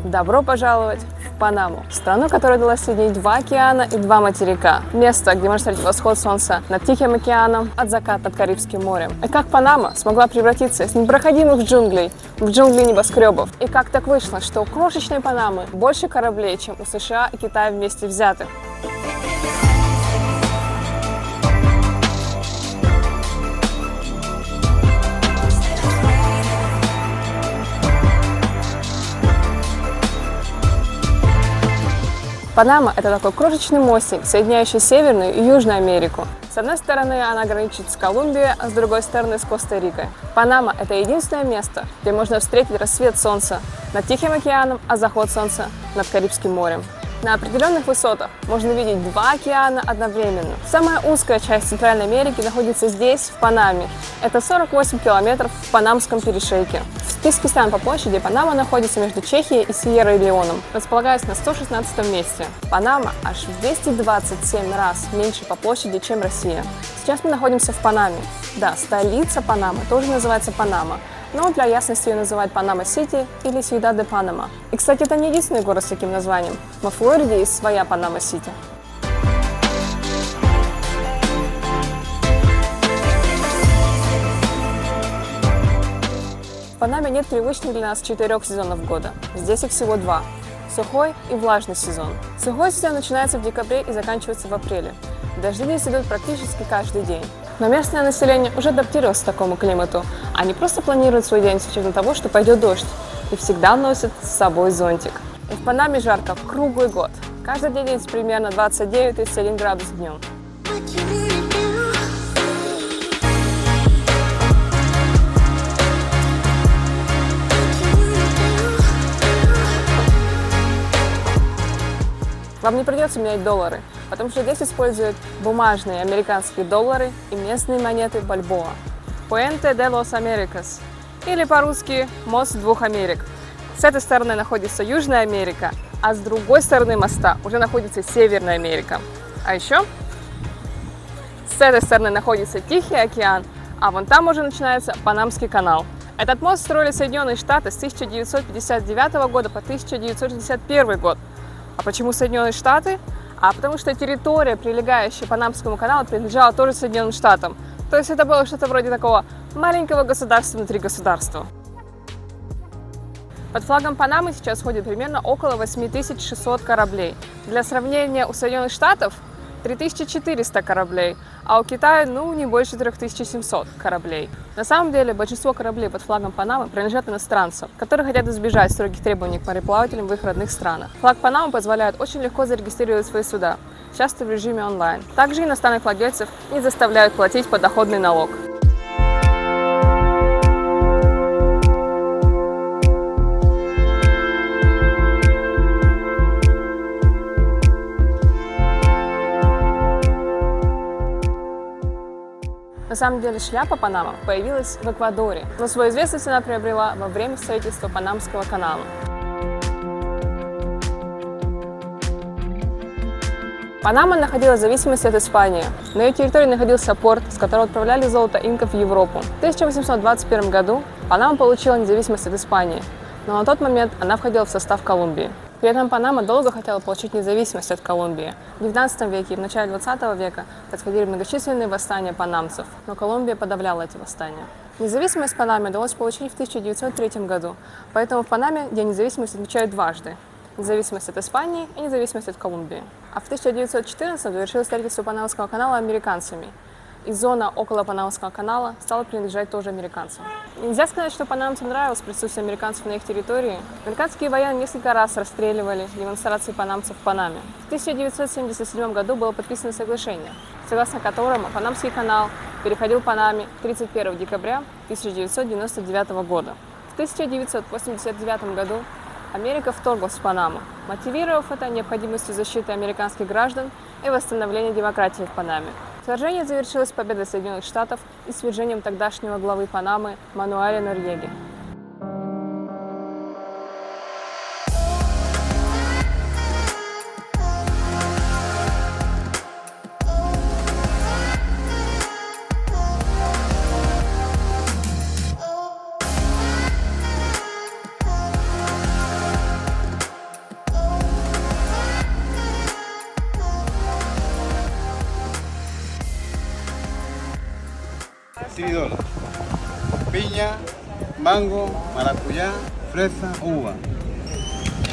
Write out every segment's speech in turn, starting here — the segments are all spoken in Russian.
Добро пожаловать в Панаму, страну, которая дала соединить два океана и два материка. Место, где можно встретить восход солнца над Тихим океаном от заката над Карибским морем. И как Панама смогла превратиться из непроходимых джунглей в джунгли небоскребов. И как так вышло, что у крошечной Панамы больше кораблей, чем у США и Китая вместе взятых. Панама – это такой крошечный мостик, соединяющий Северную и Южную Америку. С одной стороны, она граничит с Колумбией, а с другой стороны – с Коста-Рикой. Панама – это единственное место, где можно встретить рассвет солнца над Тихим океаном, а заход солнца над Карибским морем. На определенных высотах можно видеть два океана одновременно. Самая узкая часть Центральной Америки находится здесь, в Панаме. Это 48 километров в Панамском перешейке. В списке стран по площади Панама находится между Чехией и Сьерра-Леоном, располагаясь на 116 месте. Панама аж в 227 раз меньше по площади, чем Россия. Сейчас мы находимся в Панаме. Да, столица Панамы тоже называется Панама. Но для ясности ее называют Панама-Сити или Сьюдад-де-Панама. И, кстати, это не единственный город с таким названием. Во Флориде есть своя Панама-Сити. В Панаме нет привычных для нас 4 сезонов года. Здесь их всего 2. Сухой и влажный сезон. Сухой сезон начинается в декабре и заканчивается в апреле. Дожди здесь идут практически каждый день. Но местное население уже адаптировалось к такому климату. Они просто планируют свой день с учетом того, что пойдет дождь, и всегда носят с собой зонтик. И в Панаме жарко круглый год. Каждый день здесь примерно 29-31 градус днем. Вам не придется менять доллары, потому что здесь используют бумажные американские доллары и местные монеты Бальбоа. Puente de los Americas, или по-русски «Мост двух Америк». С этой стороны находится Южная Америка, а с другой стороны моста уже находится Северная Америка. А еще с этой стороны находится Тихий океан, а вон там уже начинается Панамский канал. Этот мост строили Соединенные Штаты с 1959 года по 1961 год. А почему Соединенные Штаты? А потому что территория, прилегающая к Панамскому каналу, принадлежала тоже Соединенным Штатам. То есть это было что-то вроде такого маленького государства внутри государства. Под флагом Панамы сейчас ходит примерно около 8600 кораблей. Для сравнения, у Соединенных Штатов 3400 кораблей, а у Китая, не больше 3700 кораблей. На самом деле, большинство кораблей под флагом Панамы принадлежат иностранцам, которые хотят избежать строгих требований к мореплавателям в их родных странах. Флаг Панамы позволяет очень легко зарегистрировать свои суда, часто в режиме онлайн. Также иностранных владельцев не заставляют платить подоходный налог. На самом деле шляпа Панама появилась в Эквадоре, но свою известность она приобрела во время строительства Панамского канала. Панама находилась в зависимости от Испании. На ее территории находился порт, с которого отправляли золото инков в Европу. В 1821 году Панама получила независимость от Испании, но на тот момент она входила в состав Колумбии. При этом Панама долго хотела получить независимость от Колумбии. В XIX веке и в начале XX века происходили многочисленные восстания панамцев, но Колумбия подавляла эти восстания. Независимость Панаме удалось получить в 1903 году, поэтому в Панаме День независимости отмечают дважды – независимость от Испании и независимость от Колумбии. А в 1914 завершилось строительство Панамского канала американцами, и зона около Панамского канала стала принадлежать тоже американцам. Нельзя сказать, что панамцам нравилось присутствие американцев на их территории. Американские военные несколько раз расстреливали демонстрации панамцев в Панаме. В 1977 году было подписано соглашение, согласно которому Панамский канал переходил Панаме 31 декабря 1999 года. В 1989 году Америка вторглась в Панаму, мотивировав это необходимостью защиты американских граждан и восстановления демократии в Панаме. Вторжение завершилось победой Соединенных Штатов и свержением тогдашнего главы Панамы Мануэля Норьеги. $3. Piña, mango, maracuyá, fresa, uva.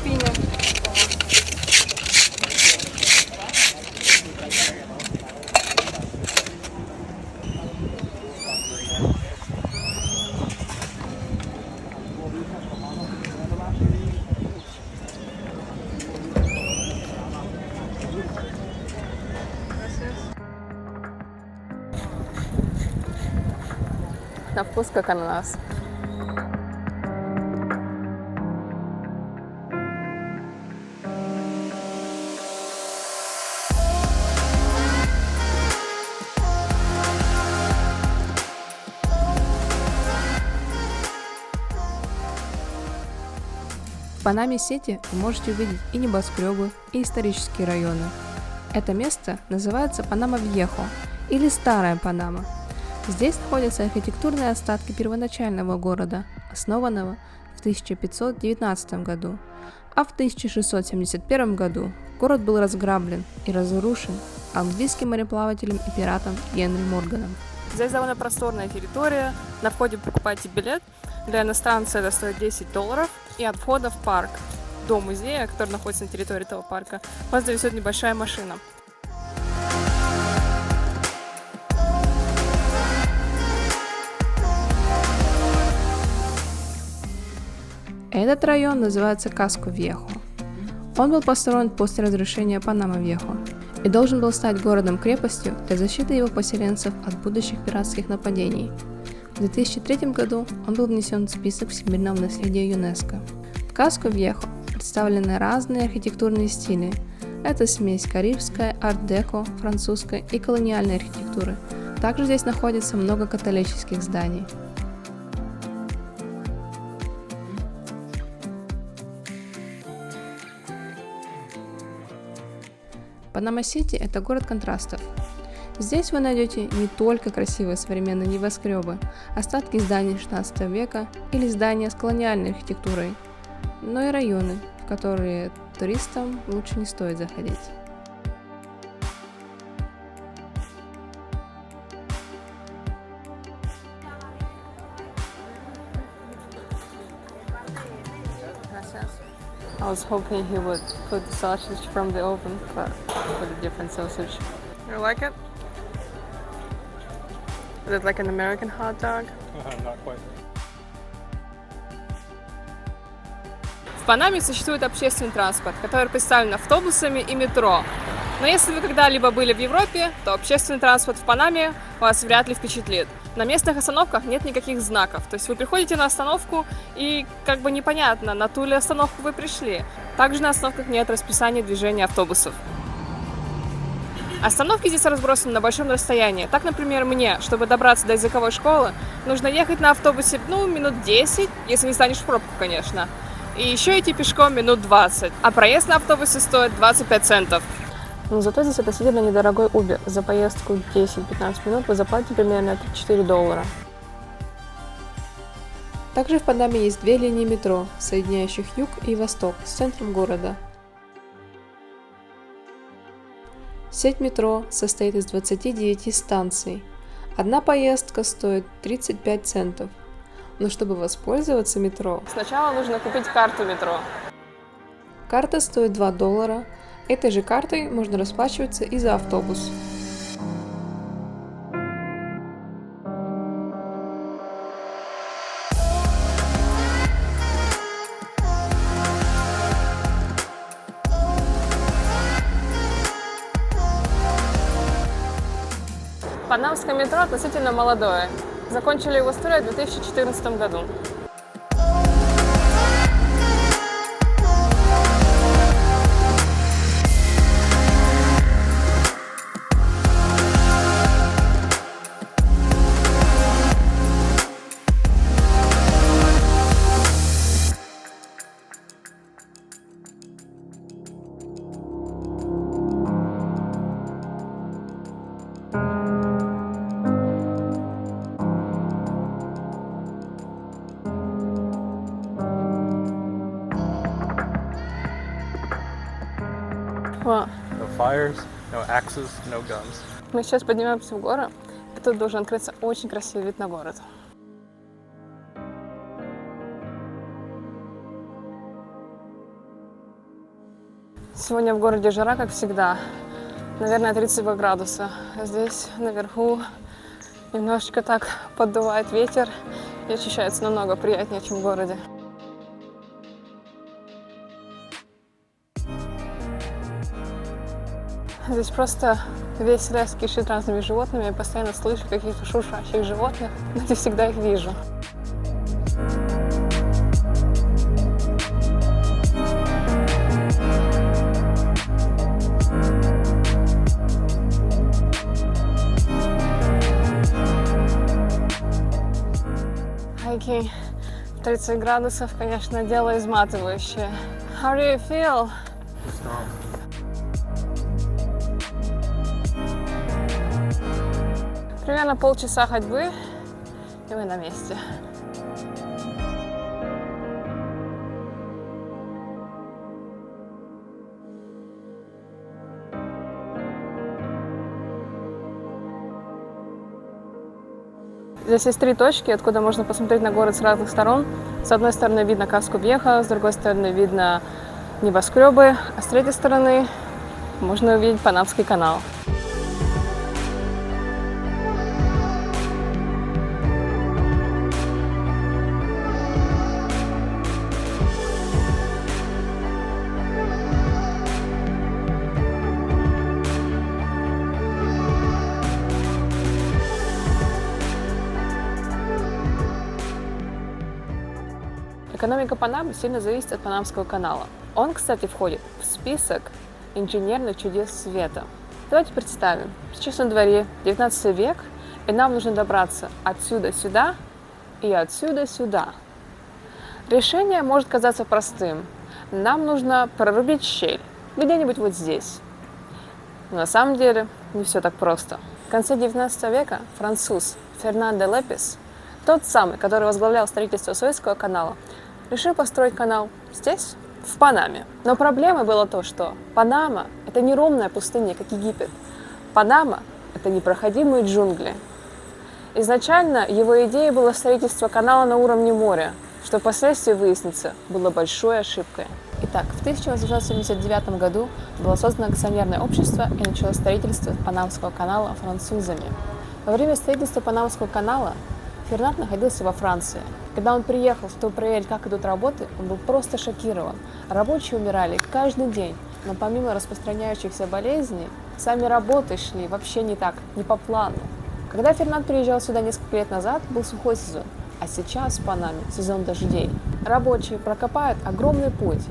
Пиня. На вкус как ананас. В Панаме-Сити вы можете увидеть и небоскребы, и исторические районы. Это место называется Панама-Вьехо или Старая Панама. Здесь находятся архитектурные остатки первоначального города, основанного в 1519 году, а в 1671 году город был разграблен и разрушен английским мореплавателем и пиратом Генри Морганом. Здесь довольно просторная территория, на входе покупайте билет, для иностранца это стоит $10, и от входа в парк до музея, который находится на территории этого парка, вас довезет небольшая машина. Этот район называется Каско-Вьехо. Он был построен после разрушения Панама-Вьехо и должен был стать городом-крепостью для защиты его поселенцев от будущих пиратских нападений. В 2003 году он был внесен в список всемирного наследия ЮНЕСКО. В Каско-Вьехо представлены разные архитектурные стили. Это смесь карибской, арт-деко, французской и колониальной архитектуры. Также здесь находится много католических зданий. Панама-Сити – это город контрастов. Здесь вы найдете не только красивые современные небоскребы, остатки зданий 16 века или здания с колониальной архитектурой, но и районы, в которые туристам лучше не стоит заходить. I was hoping he would put the sausage from the oven, but put a different sausage. You like it? Is it like an American hot dog? Not quite. В Панаме существует общественный транспорт, который представлен автобусами и метро. Но если вы когда-либо были в Европе, то общественный транспорт в Панаме вас вряд ли впечатлит. На местных остановках нет никаких знаков, то есть вы приходите на остановку и как бы непонятно, на ту ли остановку вы пришли. Также на остановках нет расписания движения автобусов. Остановки здесь разбросаны на большом расстоянии. Так, например, мне, чтобы добраться до языковой школы, нужно ехать на автобусе, минут 10, если не станешь в пробку, конечно. И еще идти пешком минут 20, а проезд на автобусе стоит 25 центов. Но зато здесь относительно недорогой Uber. За поездку 10-15 минут вы заплатите примерно $4. Также в Панаме есть две линии метро, соединяющих юг и восток с центром города. Сеть метро состоит из 29 станций. Одна поездка стоит 35 центов. Но чтобы воспользоваться метро, сначала нужно купить карту метро. Карта стоит $2. Этой же картой можно расплачиваться и за автобус. Панамское метро относительно молодое. Закончили его строить в 2014 году. No fires, no axes, no guns. Мы сейчас поднимаемся в горы. Это тут должен открыться очень красивый вид на город. Сегодня в городе жара, как всегда. Наверное, 32 градуса. А здесь наверху немножечко так поддувает ветер и ощущается намного приятнее, чем в городе. Здесь просто весь лес кишит разными животными. Я постоянно слышу каких-то шуршащих животных, но не всегда их вижу. Хайкинг 30 градусов, конечно, дело изматывающее. How do you feel? Примерно полчаса ходьбы, и мы на месте. Здесь есть 3 точки, откуда можно посмотреть на город с разных сторон. С одной стороны видно Каску-Бьеха, с другой стороны видно небоскребы, а с третьей стороны можно увидеть Панамский канал. Экономика Панамы сильно зависит от Панамского канала. Он, кстати, входит в список инженерных чудес света. Давайте представим, сейчас на дворе 19 век, и нам нужно добраться отсюда сюда и отсюда сюда. Решение может казаться простым. Нам нужно прорубить щель где-нибудь вот здесь. Но на самом деле не все так просто. В конце 19 века француз Фернан де Лепис, тот самый, который возглавлял строительство Суэцкого канала, решил построить канал здесь, в Панаме. Но проблемой было то, что Панама – это не ровная пустыня, как Египет. Панама – это непроходимые джунгли. Изначально его идеей было строительство канала на уровне моря, что впоследствии выяснится, было большой ошибкой. Итак, в 1879 году было создано акционерное общество и началось строительство Панамского канала французами. Во время строительства Панамского канала Фернанд находился во Франции. Когда он приехал, чтобы проверить, как идут работы, он был просто шокирован. Рабочие умирали каждый день, но помимо распространяющихся болезней, сами работы шли вообще не так, не по плану. Когда Фернанд приезжал сюда несколько лет назад, был сухой сезон, а сейчас в Панаме сезон дождей. Рабочие прокопают огромный путь,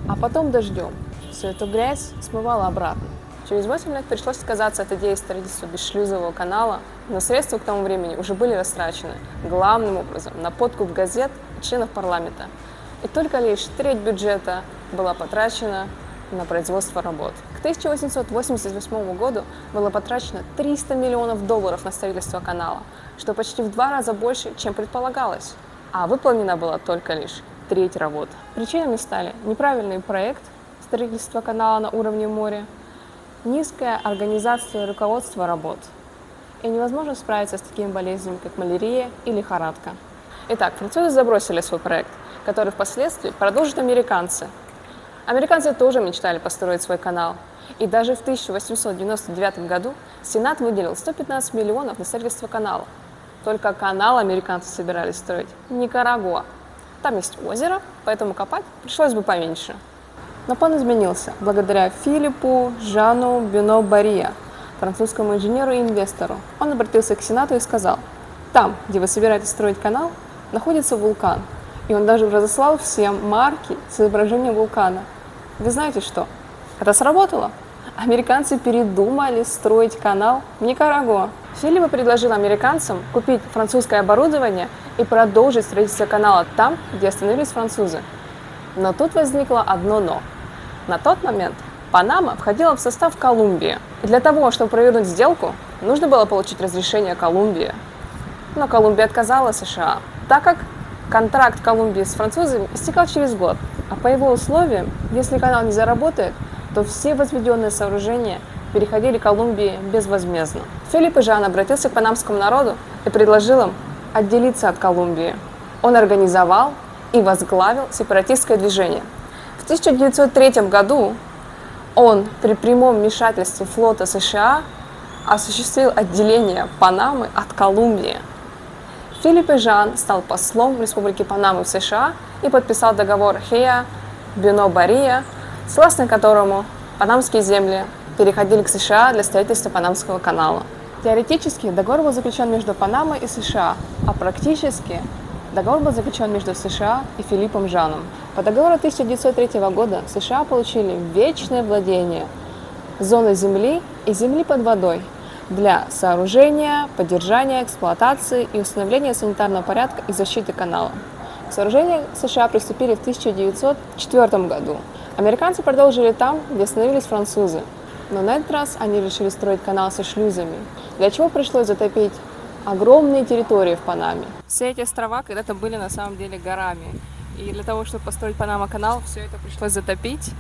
а потом дождем всю эту грязь смывало обратно. Через 8 лет пришлось отказаться от идеи строительства бесшлюзового канала, но средства к тому времени уже были растрачены, главным образом, на подкуп газет и членов парламента. И только лишь треть бюджета была потрачена на производство работ. К 1888 году было потрачено $300 миллионов на строительство канала, что почти в 2 раза больше, чем предполагалось. А выполнена была только лишь треть работ. Причинами стали неправильный проект строительства канала на уровне моря, низкая организация и руководство работ, и невозможно справиться с такими болезнями, как малярия и лихорадка. Итак, французы забросили свой проект, который впоследствии продолжат американцы. Американцы тоже мечтали построить свой канал, и даже в 1899 году Сенат выделил 115 миллионов на строительство канала. Только канал американцы собирались строить Никарагуа. Там есть озеро, поэтому копать пришлось бы поменьше. Но план изменился благодаря Филиппу Жану Бюно-Бария, французскому инженеру и инвестору. Он обратился к Сенату и сказал: там, где вы собираетесь строить канал, находится вулкан. И он даже разослал всем марки с изображением вулкана. Вы знаете что? Это сработало. Американцы передумали строить канал в Никарагуа. Филипп предложил американцам купить французское оборудование и продолжить строительство канала там, где остановились французы. Но тут возникло одно «но». На тот момент Панама входила в состав Колумбии. И для того, чтобы провернуть сделку, нужно было получить разрешение Колумбии. Но Колумбия отказала США, так как контракт Колумбии с французами истекал через год. А по его условиям, если канал не заработает, то все возведенные сооружения переходили к Колумбии безвозмездно. Филипп и Жан обратился к панамскому народу и предложил им отделиться от Колумбии. Он организовал и возглавил сепаратистское движение. В 1903 году он при прямом вмешательстве флота США осуществил отделение Панамы от Колумбии. Филипп и Жан стал послом Республики Панамы в США и подписал договор Хеа-Бюно-Бария, согласно которому панамские земли переходили к США для строительства Панамского канала. Теоретически договор был заключен между Панамой и США, а практически договор был заключен между США и Филиппом Жаном. По договору 1903 года США получили вечное владение зоной земли и земли под водой для сооружения, поддержания, эксплуатации и установления санитарного порядка и защиты канала. К сооружению США приступили в 1904 году. Американцы продолжили там, где остановились французы, но на этот раз они решили строить канал со шлюзами, для чего пришлось затопить огромные территории в Панаме. Все эти острова когда-то были на самом деле горами. И для того, чтобы построить Панама-канал, все это пришлось затопить.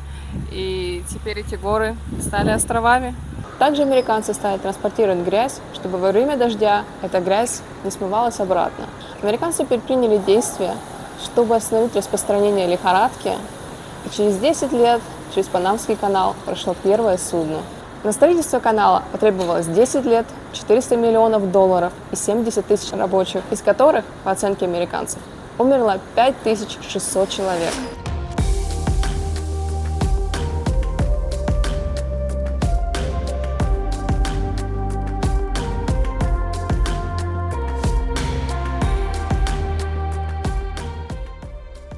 И теперь эти горы стали островами. Также американцы стали транспортировать грязь, чтобы во время дождя эта грязь не смывалась обратно. Американцы предприняли действия, чтобы остановить распространение лихорадки. И через 10 лет через Панамский канал прошло первое судно. На строительство канала потребовалось 10 лет, 400 миллионов долларов и 70 тысяч рабочих, из которых, по оценке американцев, умерло 5600 человек.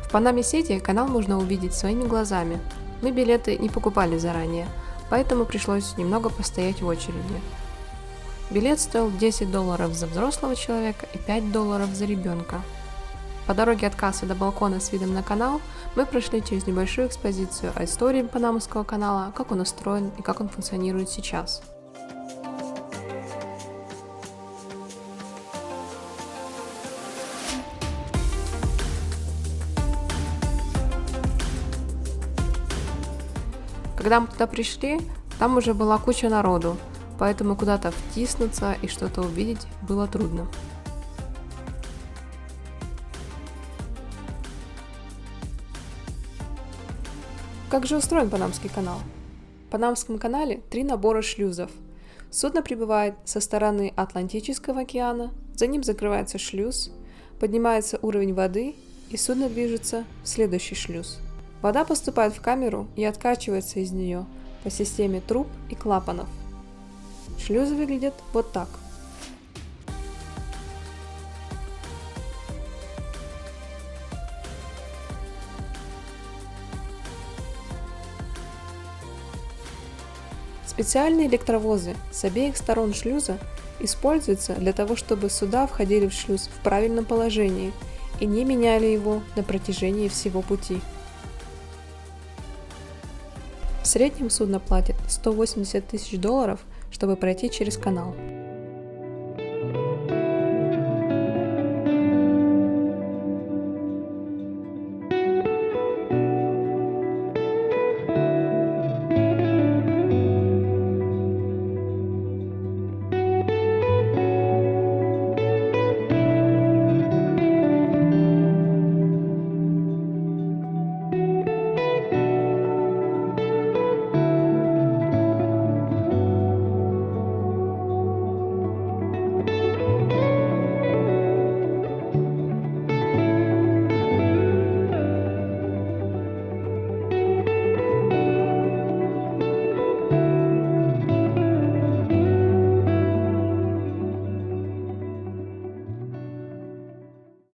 В Панаме-Сити канал можно увидеть своими глазами. Мы билеты не покупали заранее, поэтому пришлось немного постоять в очереди. Билет стоил $10 за взрослого человека и $5 за ребенка. По дороге от кассы до балкона с видом на канал мы прошли через небольшую экспозицию о истории Панамского канала, как он устроен и как он функционирует сейчас. Когда мы туда пришли, там уже была куча народу, поэтому куда-то втиснуться и что-то увидеть было трудно. Как же устроен Панамский канал? В Панамском канале 3 набора шлюзов. Судно прибывает со стороны Атлантического океана, за ним закрывается шлюз, поднимается уровень воды, и судно движется в следующий шлюз. Вода поступает в камеру и откачивается из нее по системе труб и клапанов. Шлюзы выглядят вот так. Специальные электровозы с обеих сторон шлюза используются для того, чтобы суда входили в шлюз в правильном положении и не меняли его на протяжении всего пути. В среднем судно платит $180 тысяч, чтобы пройти через канал.